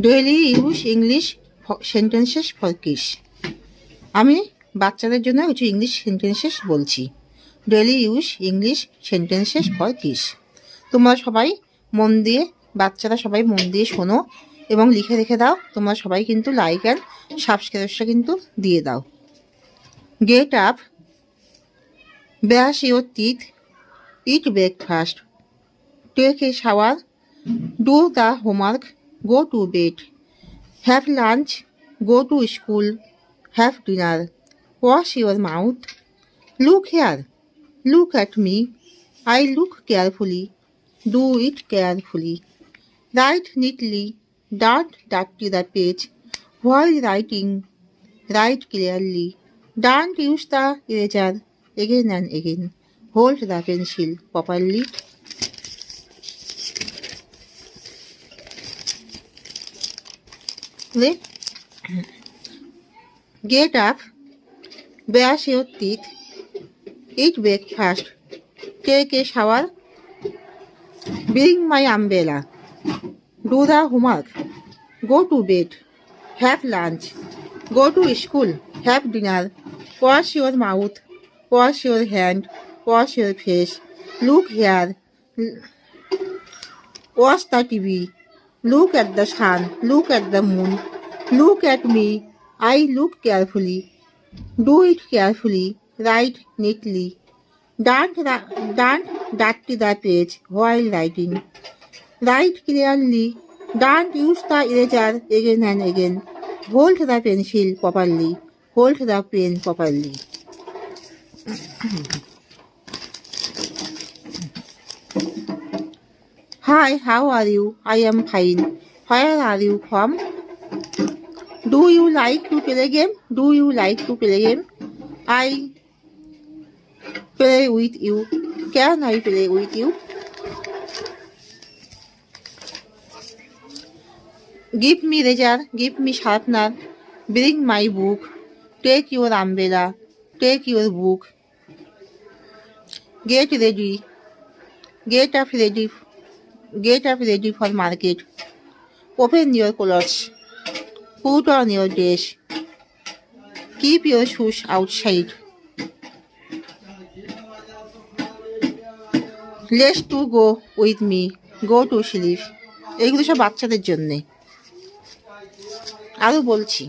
Daily use English sentences for kids. আমি বাচ্চাদের জন্য কিছু ইংলিশ সেন্টেন্সেস বলছি। Daily use English sentences for kids. তোমরা সবাই মন দিয়ে, বাচ্চারা সবাই মন দিয়ে শোনো এবং লিখে রেখে দাও। তোমরা সবাই কিন্তু লাইক অ্যান্ড সাবস্ক্রাইবটা কিন্তু দিয়ে দাও। Get up, brush your teeth, eat breakfast, take a shower, do the homework, go to bed, have lunch, go to school, have dinner, wash your mouth, look here, look at me, I look carefully, do it carefully, write neatly, don't dirty the page, while writing, write clearly, don't use the eraser again and again, hold the pencil properly. Get up, brush your teeth, eat breakfast, take a shower, bring my umbrella, do the homework, go to bed, have lunch, go to school, have dinner, wash your mouth, wash your hand, wash your face, look here, watch the TV, look at the sun, look at the moon, look at me, I look carefully, do it carefully, write neatly, don't dirty the page while writing, write clearly, don't use the eraser again and again, hold the pencil properly, hold the pen properly. Hi, how are you? I am fine. Where are you from? Do you like to play game? Do you like to play game? I play with you. Can I play with you? Give me razor, give me sharpener, bring my book, take your umbrella, take your book. Get ready, get up ready, get up ready for market. Open your clothes, put on your dress, keep your shoes outside. Let's to go with me, go to sleep. এইগুলো সব বাচ্চাদের জন্যে। আরও বলছি।